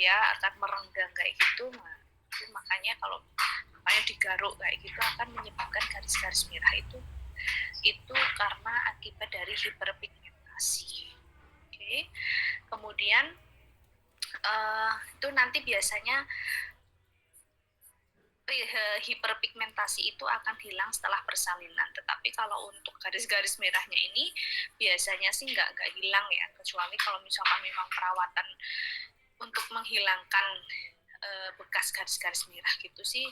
ya, akan merenggang kayak gitu. Nah, itu makanya digaruk kayak gitu akan menyebabkan garis-garis merah itu karena akibat dari hiperpigmentasi. Oke. Kemudian itu nanti biasanya hiperpigmentasi itu akan hilang setelah persalinan. Tetapi kalau untuk garis-garis merahnya ini biasanya sih nggak hilang ya, kecuali kalau misalkan memang perawatan untuk menghilangkan bekas garis-garis merah gitu sih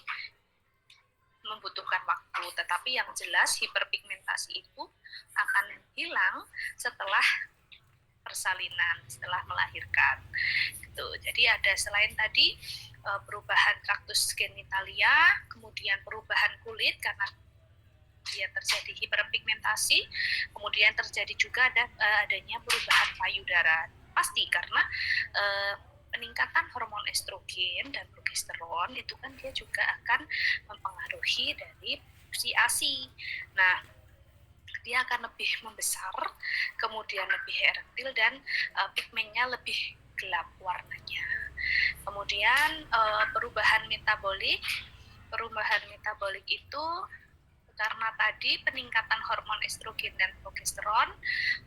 membutuhkan waktu. Tetapi yang jelas hiperpigmentasi itu akan hilang setelah persalinan, setelah melahirkan. Gitu. Jadi ada selain tadi perubahan traktus genitalia, kemudian perubahan kulit karena dia terjadi hiperpigmentasi, kemudian terjadi juga adanya perubahan payudara. Pasti karena peningkatan hormon estrogen dan progesteron itu kan dia juga akan mempengaruhi dari fungsi ASI. Nah, dia akan lebih membesar, kemudian lebih erektil dan pigmennya lebih gelap warnanya. Kemudian perubahan metabolik itu karena tadi peningkatan hormon estrogen dan progesteron,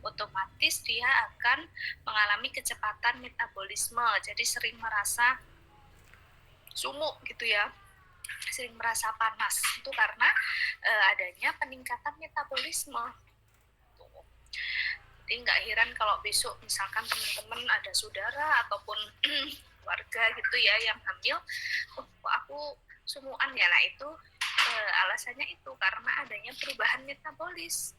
otomatis dia akan mengalami kecepatan metabolisme. Jadi sering merasa sumuk gitu ya, sering merasa panas. Itu karena adanya peningkatan metabolisme. Jadi nggak heran kalau besok misalkan teman-teman ada saudara ataupun keluarga gitu ya yang hamil, kok aku sumuan ya. Nah itu alasannya itu karena adanya perubahan metabolis.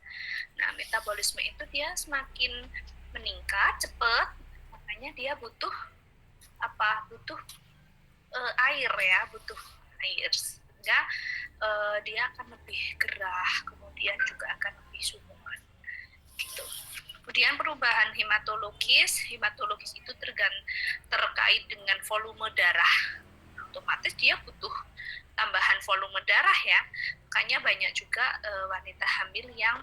Nah metabolisme itu dia semakin meningkat cepat, makanya dia butuh air ya, butuh air sehingga dia akan lebih gerah, kemudian juga akan lebih sumuan gitu. Kemudian perubahan hematologis itu terkait dengan volume darah. Otomatis dia butuh tambahan volume darah ya. Makanya banyak juga wanita hamil yang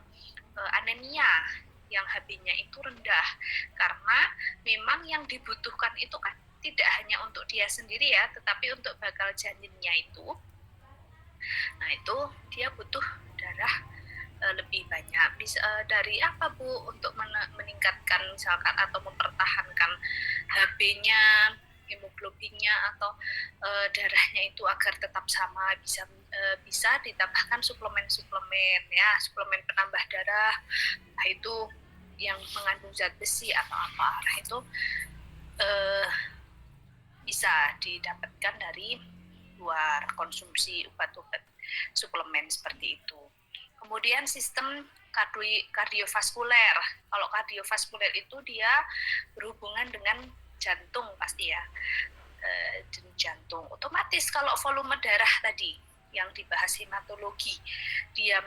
anemia, yang HB-nya itu rendah. Karena memang yang dibutuhkan itu kan tidak hanya untuk dia sendiri ya, tetapi untuk bakal janinnya itu. Nah itu dia butuh darah lebih banyak. Bisa dari apa Bu untuk meningkatkan misalkan atau mempertahankan HB-nya, hemoglobinnya atau darahnya itu agar tetap sama, bisa ditambahkan suplemen ya, suplemen penambah darah. Nah itu yang mengandung zat besi atau apa. Nah itu bisa didapatkan dari luar, konsumsi obat-obat suplemen seperti itu. Kemudian sistem kardiovaskuler. Kalau kardiovaskuler itu dia berhubungan dengan jantung pasti ya. Jantung. Otomatis kalau volume darah tadi yang dibahas hematologi, dia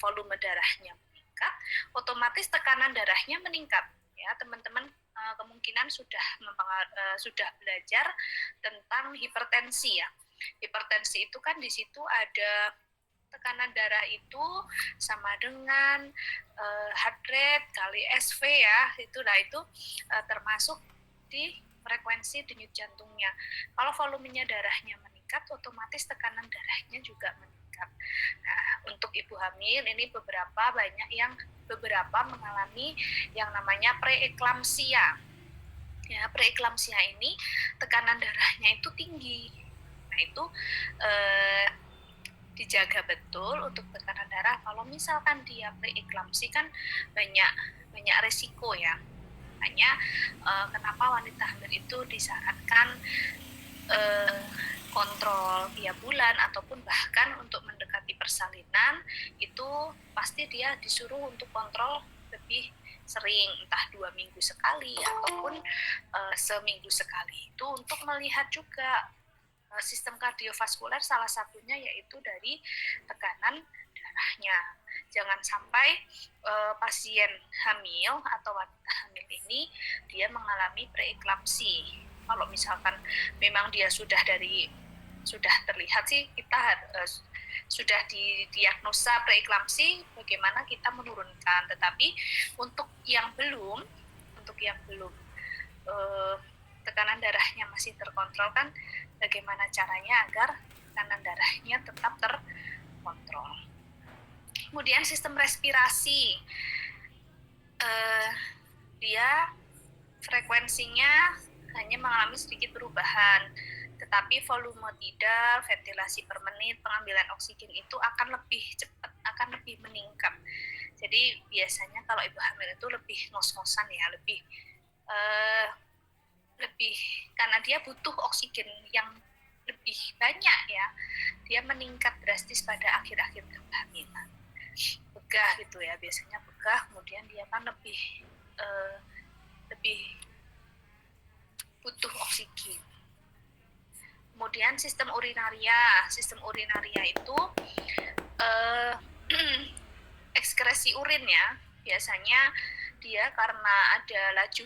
volume darahnya meningkat, otomatis tekanan darahnya meningkat. Ya, teman-teman kemungkinan sudah belajar tentang hipertensi ya. Hipertensi itu kan di situ ada tekanan darah itu sama dengan heart rate kali SV ya, itu termasuk di frekuensi denyut jantungnya. Kalau volumenya darahnya meningkat, otomatis tekanan darahnya juga meningkat. Nah, untuk ibu hamil ini beberapa mengalami yang namanya preeklamsia. Ya, preeklamsia ini tekanan darahnya itu tinggi. Nah, itu dijaga betul untuk tekanan darah. Kalau misalkan dia preeklamsi kan banyak resiko ya. Makanya kenapa wanita hamil itu disarankan kontrol tiap bulan ataupun bahkan untuk mendekati persalinan itu pasti dia disuruh untuk kontrol lebih sering, entah 2 minggu sekali ataupun seminggu sekali. Itu untuk melihat juga sistem kardiovaskuler, salah satunya yaitu dari tekanan darahnya. Jangan sampai pasien hamil atau wanita hamil ini dia mengalami preeklamsi. Kalau misalkan memang dia sudah terlihat sih, kita sudah didiagnosa preeklamsi, bagaimana kita menurunkan. Tetapi untuk yang belum tekanan darahnya masih terkontrol kan, bagaimana caranya agar tekanan darahnya tetap terkontrol. Kemudian sistem respirasi, dia frekuensinya hanya mengalami sedikit perubahan, tetapi volume tidak, ventilasi per menit, pengambilan oksigen itu akan lebih cepat, akan lebih meningkat. Jadi biasanya kalau ibu hamil itu lebih ngos-ngosan ya, lebih karena dia butuh oksigen yang lebih banyak ya, dia meningkat drastis pada akhir-akhir kehamilan. Begah gitu ya, biasanya begah, kemudian dia kan lebih butuh oksigen. Kemudian sistem urinaria itu ekskresi urin ya, biasanya dia karena ada laju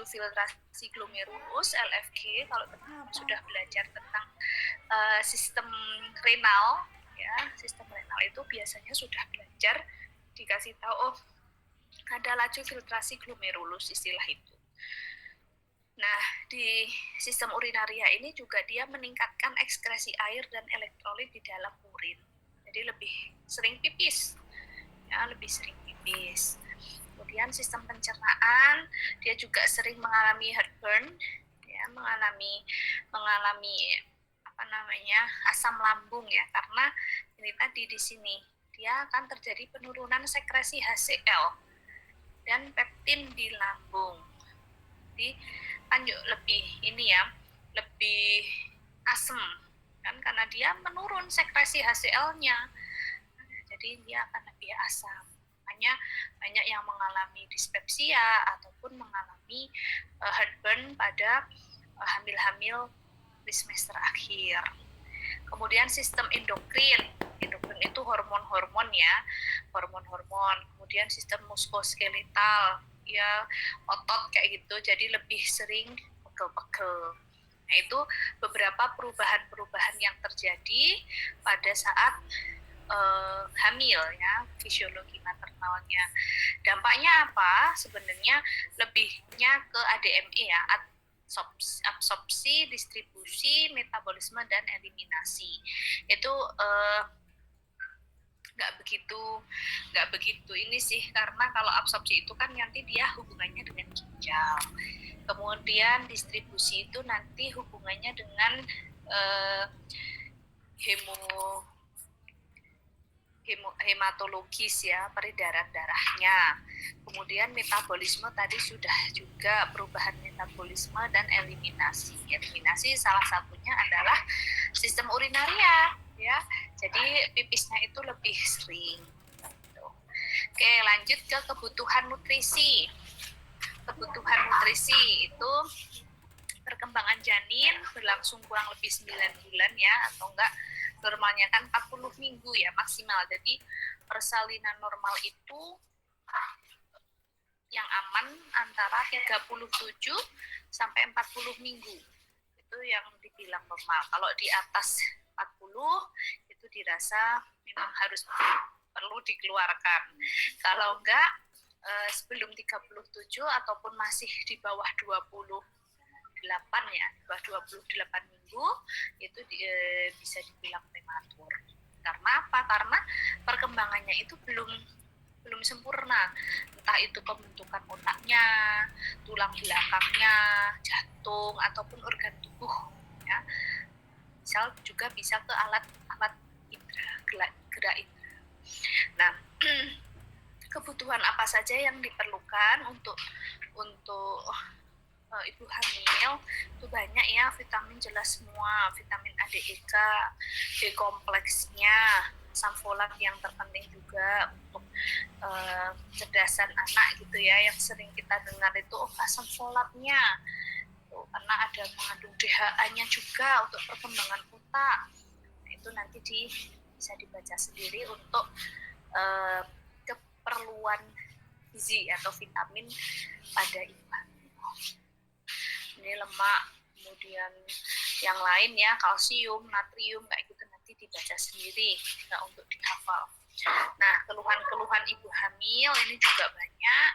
filtrasi glomerulus LFG. Kalau teman-teman sudah belajar tentang sistem renal ya, sistem renal itu biasanya sudah belajar, dikasih tahu oh ada laju filtrasi glomerulus, istilah itu. Nah, di sistem urinaria ini juga dia meningkatkan ekskresi air dan elektrolit di dalam urin. Jadi lebih sering pipis. Ya, lebih sering pipis. Kemudian sistem pencernaan, dia juga sering mengalami heartburn, ya, mengalami asam lambung ya, karena ini tadi di sini dia akan terjadi penurunan sekresi HCl dan peptin di lambung. Jadi lebih asam kan, karena dia menurun sekresi HCl-nya, jadi dia akan lebih asam. Makanya banyak yang mengalami dispepsia ataupun mengalami heartburn pada hamil-hamil di semester akhir. Kemudian sistem endokrin itu hormon-hormon ya, hormon-hormon. Kemudian sistem muskuloskeletal ya, otot kayak gitu, jadi lebih sering pegel-pegel. Nah, itu beberapa perubahan-perubahan yang terjadi pada saat hamil ya, fisiologi maternalnya. Dampaknya apa? Sebenarnya lebihnya ke ADME ya, absorpsi, distribusi, metabolisme, dan eliminasi. Itu nggak begitu ini sih, karena kalau absorpsi itu kan nanti dia hubungannya dengan ginjal, kemudian distribusi itu nanti hubungannya dengan hematologis ya, peredaran darahnya. Kemudian metabolisme tadi sudah juga, perubahan metabolisme dan eliminasi salah satunya adalah sistem urinaria ya, jadi pipisnya itu lebih sering. Oke, lanjut ke kebutuhan nutrisi itu perkembangan janin berlangsung kurang lebih 9 bulan ya, atau enggak normalnya kan 40 minggu ya maksimal. Jadi persalinan normal itu yang aman antara 37 sampai 40 minggu. Itu yang dibilang normal. Kalau di atas 40 itu dirasa memang harus perlu dikeluarkan. Kalau enggak sebelum 37 ataupun masih di bawah 28 ya, di bawah 28 minggu itu bisa dibilang prematur. Karena apa? Karena perkembangannya itu belum sempurna, entah itu pembentukan otaknya, tulang belakangnya, jantung, ataupun organ tubuh ya. Misal juga bisa ke alat indera, gerak indera. Nah, kebutuhan apa saja yang diperlukan untuk ibu hamil itu banyak ya, vitamin jelas semua, vitamin A, D, E, K, B kompleksnya, asam folat yang terpenting juga untuk kecerdasan anak gitu ya, yang sering kita dengar itu asam folatnya tuh, karena ada mengandung DHA-nya juga untuk perkembangan otak. Itu nanti bisa dibaca sendiri untuk keperluan gizi atau vitamin pada ibu hamil. Ini lemak, kemudian yang lain ya, kalsium, natrium kayak gitu, nanti dibaca sendiri, nggak untuk dihafal. Nah, keluhan-keluhan ibu hamil ini juga banyak.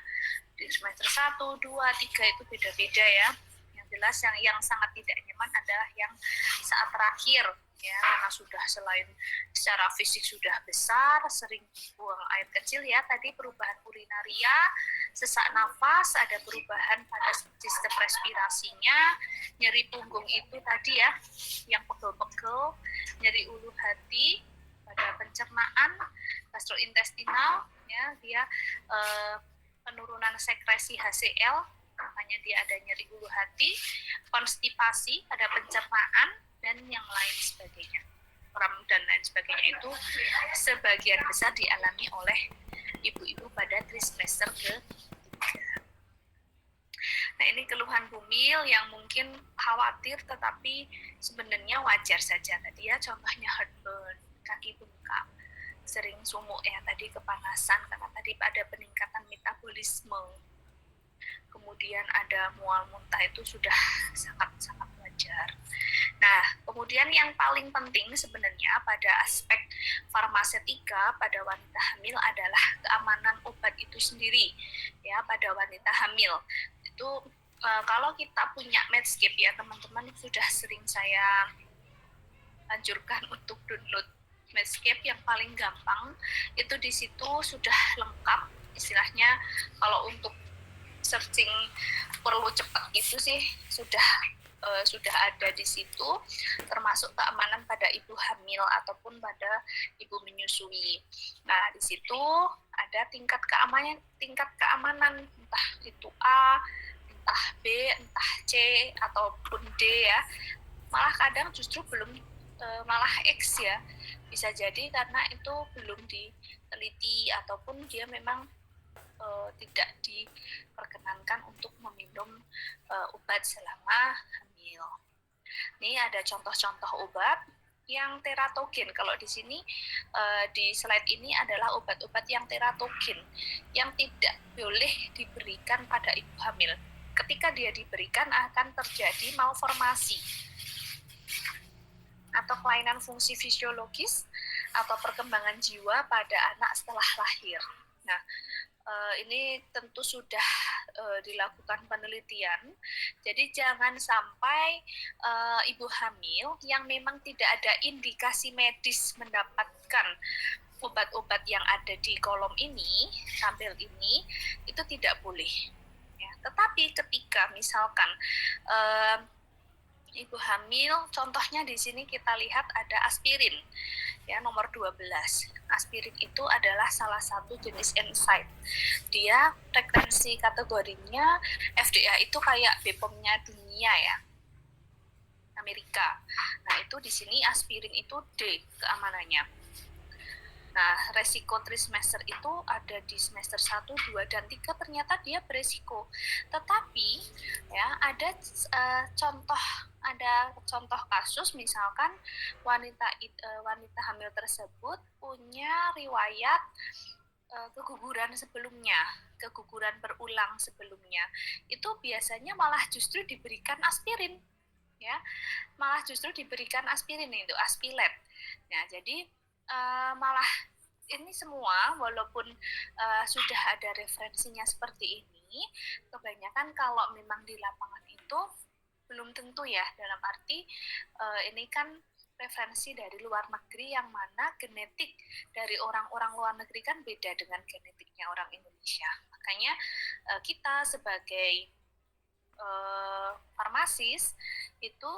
Di semester 1, 2, 3 itu beda-beda ya. Yang jelas yang sangat tidak nyaman adalah yang saat terakhir ya, karena sudah selain secara fisik sudah besar, sering buang air kecil ya, tadi perubahan urinaria, sesak nafas, ada perubahan pada sistem respirasinya, nyeri punggung itu tadi ya, yang pegel-pegel, nyeri ulu hati, pada pencernaan, gastrointestinal ya, dia penurunan sekresi HCl, makanya dia ada nyeri ulu hati, konstipasi pada pencernaan, dan yang lain sebagainya. Kram dan lain sebagainya itu sebagian besar dialami oleh ibu-ibu pada trimester ke-3. Nah, ini keluhan bumil yang mungkin khawatir tetapi sebenarnya wajar saja tadi ya, contohnya heartburn, kaki bengkak, sering sumuk ya, tadi kepanasan karena tadi ada peningkatan metabolisme, kemudian ada mual muntah, itu sudah sangat-sangat wajar. Nah, kemudian yang paling penting sebenarnya pada aspek farmasetika pada wanita hamil adalah keamanan obat itu sendiri ya, pada wanita hamil. Itu kalau kita punya Medscape ya teman-teman, sudah sering saya anjurkan untuk download Medscape yang paling gampang. Itu di situ sudah lengkap istilahnya, kalau untuk searching perlu cepat itu sih sudah ada di situ, termasuk keamanan pada ibu hamil ataupun pada ibu menyusui. Nah, di situ ada tingkat keamanan entah itu A, entah B, entah C ataupun D ya. Malah kadang justru belum malah X ya. Bisa jadi karena itu belum diteliti ataupun dia memang tidak diperkenankan untuk meminum obat selama hamil. Ini ada contoh-contoh obat yang teratogen. Kalau di sini di slide ini adalah obat-obat yang teratogen yang tidak boleh diberikan pada ibu hamil. Ketika dia diberikan akan terjadi malformasi atau kelainan fungsi fisiologis atau perkembangan jiwa pada anak setelah lahir. Nah, ini tentu sudah dilakukan penelitian. Jadi jangan sampai ibu hamil yang memang tidak ada indikasi medis mendapatkan obat-obat yang ada di kolom ini, tampil ini, itu tidak boleh. Ya, tetapi ketika misalkan ibu hamil, contohnya di sini kita lihat ada aspirin, ya nomor 12. Aspirin itu adalah salah satu jenis NSAID. Dia frekuensi kategorinya FDA itu kayak BPOM-nya dunia ya, Amerika. Nah, itu di sini aspirin itu D keamanannya. Nah, resiko trimester itu ada di semester 1, 2, dan 3 ternyata dia beresiko. Tetapi ya ada contoh kasus misalkan wanita hamil tersebut punya riwayat keguguran sebelumnya, keguguran berulang sebelumnya. Itu biasanya malah justru diberikan aspirin. Ya, malah justru diberikan aspirin itu Aspilet. Nah, jadi malah ini semua walaupun sudah ada referensinya seperti ini, kebanyakan kalau memang di lapangan itu belum tentu ya, dalam arti ini kan referensi dari luar negeri yang mana genetik dari orang-orang luar negeri kan beda dengan genetiknya orang Indonesia. Makanya kita sebagai farmasis itu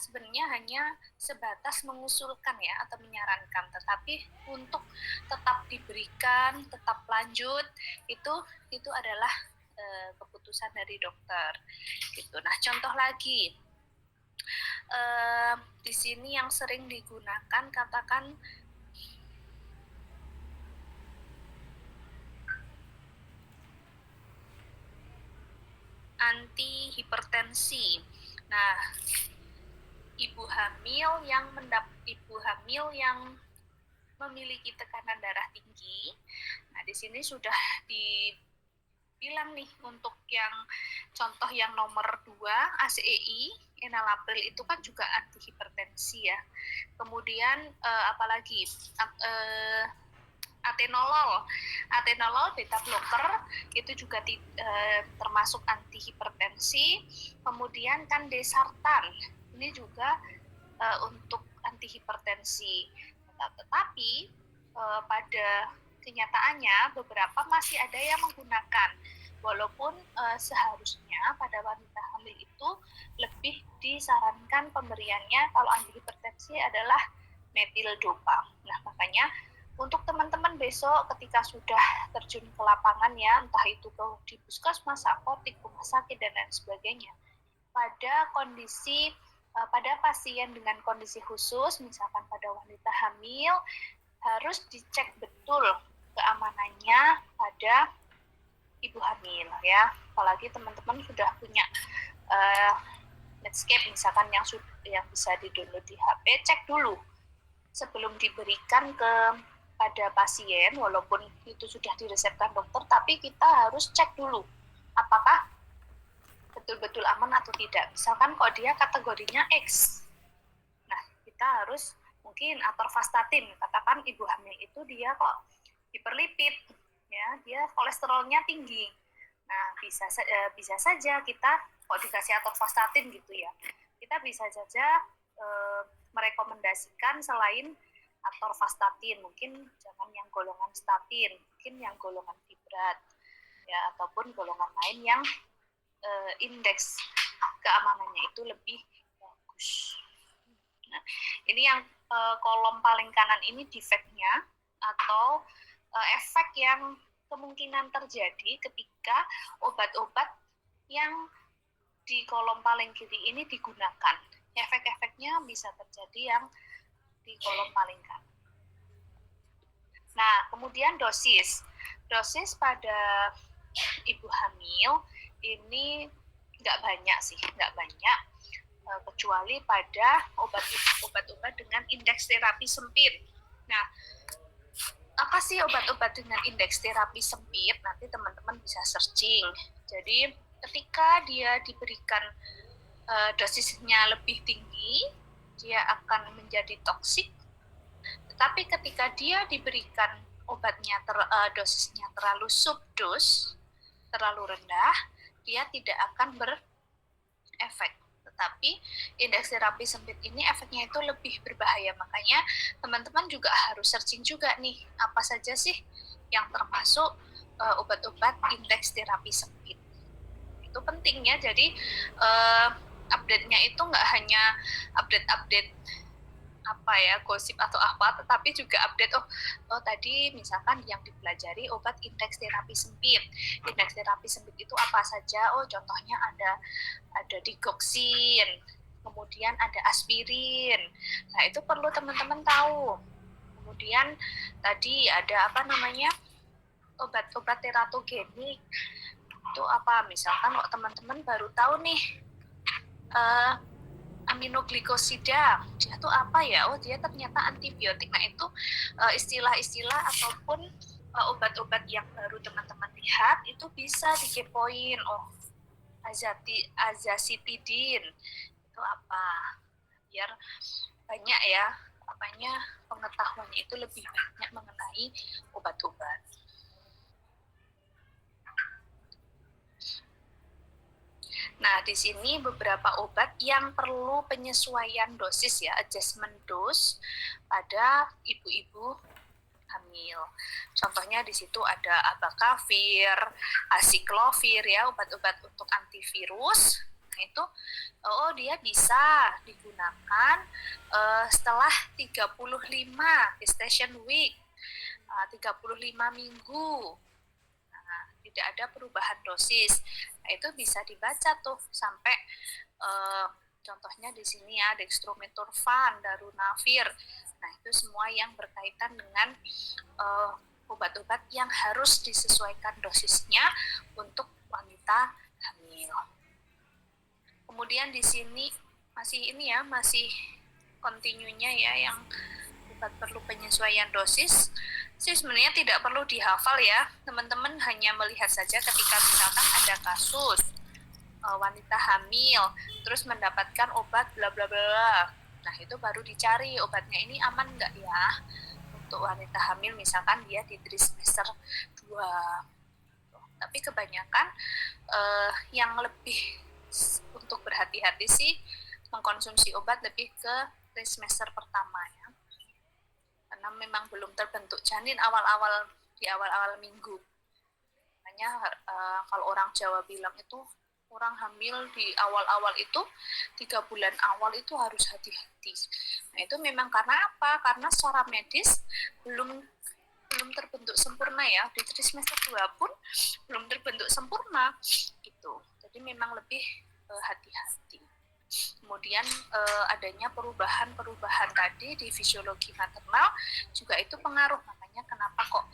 sebenarnya hanya sebatas mengusulkan ya atau menyarankan, tetapi untuk tetap diberikan, tetap lanjut itu adalah keputusan dari dokter gitu. Nah, contoh lagi di sini yang sering digunakan katakan anti hipertensi. Nah, ibu hamil yang memiliki tekanan darah tinggi. Nah, di sini sudah dibilang nih untuk yang contoh yang nomor 2 ACEI, enalapril itu kan juga anti hipertensi ya. Kemudian apalagi Atenolol beta blocker itu juga termasuk antihipertensi. Kemudian kandesartan ini juga untuk antihipertensi. Tetapi pada kenyataannya beberapa masih ada yang menggunakan, walaupun seharusnya pada wanita hamil itu lebih disarankan pemberiannya kalau antihipertensi adalah metildopa. Nah, makanya untuk teman-teman besok ketika sudah terjun ke lapangan ya, entah itu di puskesmas, apotik, rumah sakit, dan lain sebagainya, pada pasien dengan kondisi khusus, misalkan pada wanita hamil, harus dicek betul keamanannya pada ibu hamil ya. Apalagi teman-teman sudah punya Medscape misalkan yang bisa di-download di HP, cek dulu sebelum diberikan pada pasien, walaupun itu sudah diresepkan dokter, tapi kita harus cek dulu apakah betul-betul aman atau tidak. Misalkan kalau dia kategorinya X, nah kita harus mungkin atorvastatin, katakan ibu hamil itu dia kok hiperlipid, ya, dia kolesterolnya tinggi. Nah bisa saja kita kalau dikasih atorvastatin gitu ya, kita bisa saja merekomendasikan selain atorvastatin, mungkin jangan yang golongan statin, mungkin yang golongan fibrat, ya, ataupun golongan lain yang indeks keamanannya itu lebih bagus. Nah, ini yang kolom paling kanan ini defeknya atau efek yang kemungkinan terjadi ketika obat-obat yang di kolom paling kiri ini digunakan. Efek-efeknya bisa terjadi yang di kolom paling kanan. Nah, kemudian dosis. Dosis pada ibu hamil ini nggak banyak, kecuali pada obat-obat dengan indeks terapi sempit. Nah, apa sih obat-obat dengan indeks terapi sempit? Nanti teman-teman bisa searching. Jadi, ketika dia diberikan dosisnya lebih tinggi, dia akan menjadi toksik. Tetapi ketika dia diberikan obatnya dosisnya terlalu subdos, terlalu rendah, dia tidak akan berefek. Tetapi indeks terapi sempit ini efeknya itu lebih berbahaya. Makanya teman-teman juga harus searching juga nih, apa saja sih yang termasuk obat-obat indeks terapi sempit. Itu penting ya. Jadi update-nya itu nggak hanya update gosip atau apa, tetapi juga update tadi misalkan yang dipelajari obat indeks terapi sempit. Indeks terapi sempit itu apa saja? Contohnya ada digoxin, kemudian ada aspirin. Nah, itu perlu teman-teman tahu. Kemudian tadi ada obat-obat teratogenik. Itu apa? Misalkan teman-teman baru tahu nih aminoglikosida, dia tuh apa ya? Dia ternyata antibiotik. Nah, itu istilah-istilah ataupun obat-obat yang baru teman-teman lihat itu bisa dikepoin. Azacitidin itu apa? Biar banyak ya, pengetahuannya itu lebih banyak mengenai obat-obat. Nah, di sini beberapa obat yang perlu penyesuaian dosis ya, adjustment dose pada ibu-ibu hamil. Contohnya di situ ada abacavir, aciclovir ya, obat-obat untuk antivirus. Nah, itu dia bisa digunakan setelah 35 gestation week, 35 minggu. Tidak ada perubahan dosis. Nah, itu bisa dibaca tuh sampai contohnya di sini ya, dextromethorphan, darunavir. Nah, itu semua yang berkaitan dengan obat-obat yang harus disesuaikan dosisnya untuk wanita hamil. Kemudian di sini masih continue-nya ya, yang obat perlu penyesuaian dosis sih sebenarnya tidak perlu dihafal ya, teman-teman hanya melihat saja ketika misalkan ada kasus wanita hamil terus mendapatkan obat bla bla bla. Nah, itu baru dicari obatnya ini aman nggak ya untuk wanita hamil misalkan dia di trimester 2. Tapi kebanyakan yang lebih untuk berhati-hati sih mengkonsumsi obat lebih ke trimester pertama ya, karena memang belum terbentuk janin di awal-awal minggu. Makanya kalau orang Jawa bilang itu orang hamil di awal-awal itu 3 bulan awal itu harus hati-hati. Nah itu memang karena apa? Karena secara medis belum terbentuk sempurna ya, di trimester 2 pun belum terbentuk sempurna gitu. Jadi memang lebih hati-hati. Kemudian adanya perubahan tadi di fisiologi maternal juga itu pengaruh, makanya kenapa kok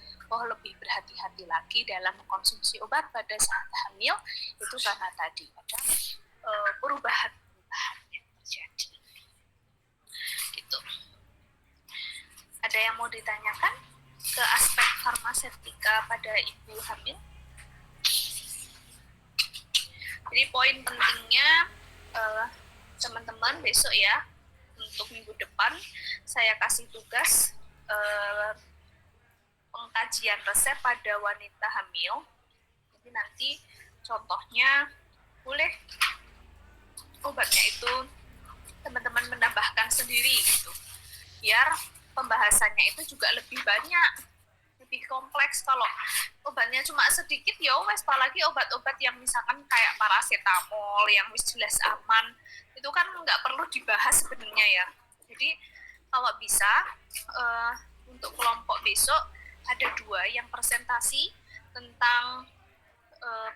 lebih berhati-hati lagi dalam mengkonsumsi obat pada saat hamil, itu karena tadi ada perubahan yang terjadi gitu. Ada yang mau ditanyakan ke aspek farmasetika pada ibu hamil? Jadi poin pentingnya teman-teman besok ya, untuk minggu depan saya kasih tugas pengkajian resep pada wanita hamil. Jadi nanti contohnya boleh obatnya itu teman-teman menambahkan sendiri gitu, biar pembahasannya itu juga lebih banyak, lebih kompleks. Kalau obatnya cuma sedikit ya wes, apalagi obat-obat yang misalkan kayak paracetamol yang wis jelas aman, itu kan nggak perlu dibahas sebenarnya ya. Jadi kalau bisa untuk kelompok besok ada 2 yang presentasi tentang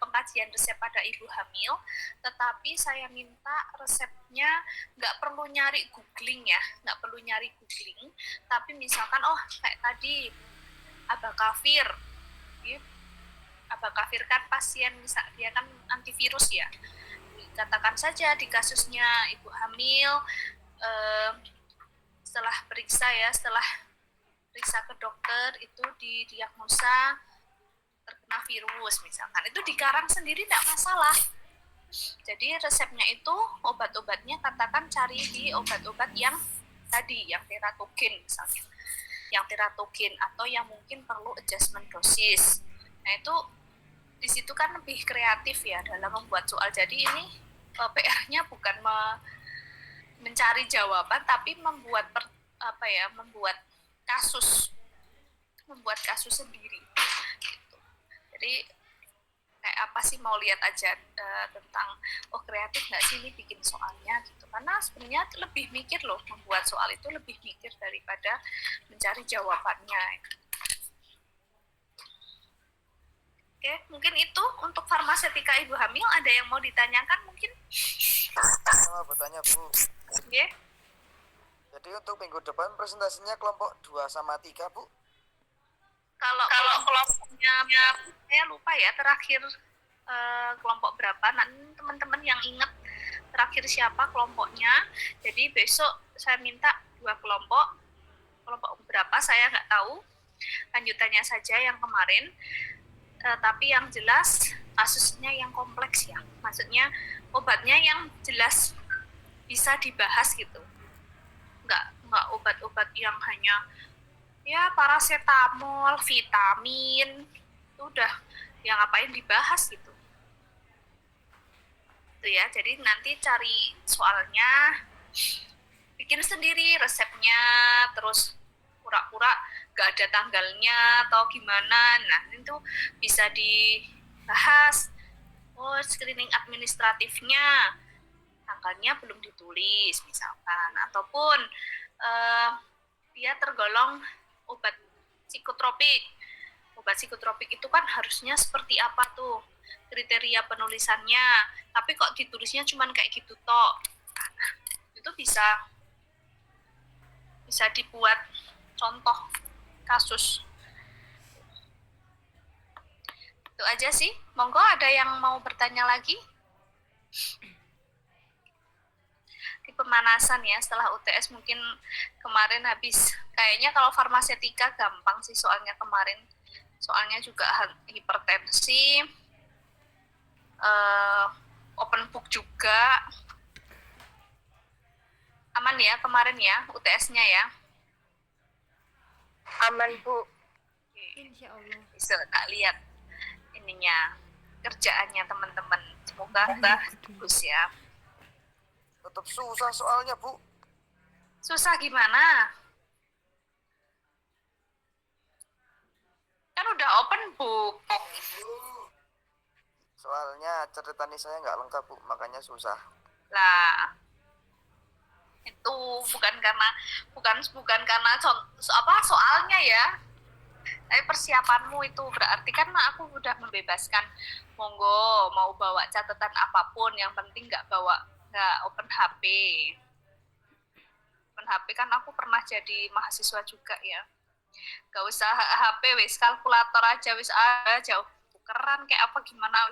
pengkajian resep pada ibu hamil, tetapi saya minta resepnya nggak perlu nyari googling ya, tapi misalkan kayak tadi abacavir, abacavir kan pasien dia kan antivirus ya, katakan saja di kasusnya ibu hamil setelah periksa ke dokter itu didiagnosa terkena virus misalkan, itu dikarang sendiri tidak masalah. Jadi resepnya itu obat-obatnya katakan cari di obat-obat yang tadi, yang teratogen misalnya, yang teratogen atau yang mungkin perlu adjustment dosis. Nah itu di situ kan lebih kreatif ya dalam membuat soal. Jadi ini PR-nya bukan mencari jawaban, tapi membuat kasus sendiri gitu. Jadi kayak apa sih, mau lihat aja tentang kreatif nggak sih ini bikin soalnya gitu, karena sebenarnya lebih mikir loh, membuat soal itu lebih mikir daripada mencari jawabannya. Oke, mungkin itu untuk farmasetika ibu hamil. Ada yang mau ditanyakan mungkin? Mau bertanya Bu. Oke. Jadi untuk minggu depan presentasinya kelompok 2 sama 3 Bu? Kalau kelompoknya saya lupa ya terakhir kelompok berapa. Nanti teman-teman yang ingat terakhir siapa kelompoknya. Jadi besok saya minta 2 kelompok berapa saya nggak tahu, lanjutannya saja yang kemarin. Tapi yang jelas kasusnya yang kompleks ya, maksudnya obatnya yang jelas bisa dibahas gitu, nggak obat-obat yang hanya ya paracetamol, vitamin, itu udah yang ngapain dibahas gitu. Itu ya, jadi nanti cari soalnya, bikin sendiri resepnya, terus pura-pura gak ada tanggalnya atau gimana. Nah itu bisa dibahas. Screening administratifnya tanggalnya belum ditulis misalkan, ataupun dia tergolong obat psikotropik itu kan harusnya seperti apa tuh kriteria penulisannya, tapi kok ditulisnya cuman kayak gitu toh. Nah, itu bisa dibuat contoh kasus. Itu aja sih. Monggo, ada yang mau bertanya lagi? Di pemanasan ya, setelah UTS mungkin kemarin habis. Kayaknya kalau farmasetika gampang sih soalnya kemarin. Soalnya juga hipertensi, open book juga. Aman ya kemarin ya UTS-nya ya. Aman, Bu. Oke. Insya Allah. Bisa tak lihat ininya kerjaannya teman-teman. Semoga bagus ya. Tetap susah soalnya, Bu. Susah gimana? Kan udah open book. Soalnya catatan saya nggak lengkap, Bu, makanya susah. Lah, itu bukan karena soalnya ya. Tapi persiapanmu itu berarti kan aku udah membebaskan, monggo mau bawa catatan apapun, yang penting nggak open HP. Open HP kan aku pernah jadi mahasiswa juga ya. Gak usah HP, wis kalkulator aja, wis aja tukeran kayak apa gimana,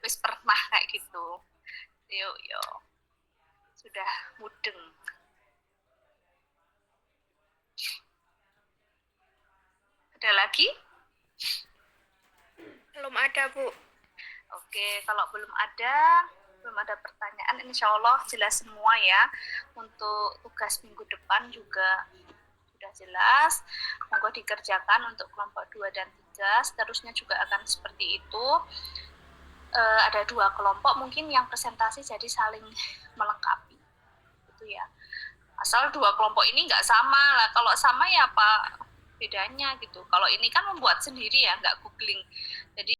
wis pernah kayak gitu. Yo sudah mudeng. Ada lagi? Belum ada, Bu. Oke, kalau belum ada pertanyaan, insya Allah jelas semua ya. Untuk tugas minggu depan juga sudah jelas. Monggo dikerjakan untuk kelompok 2 dan 3, seterusnya juga akan seperti itu. Ada 2 kelompok mungkin yang presentasi, jadi saling melengkapi. Itu ya. Asal 2 kelompok ini nggak sama lah. Kalau sama ya apa bedanya gitu. Kalau ini kan membuat sendiri ya, nggak googling. Jadi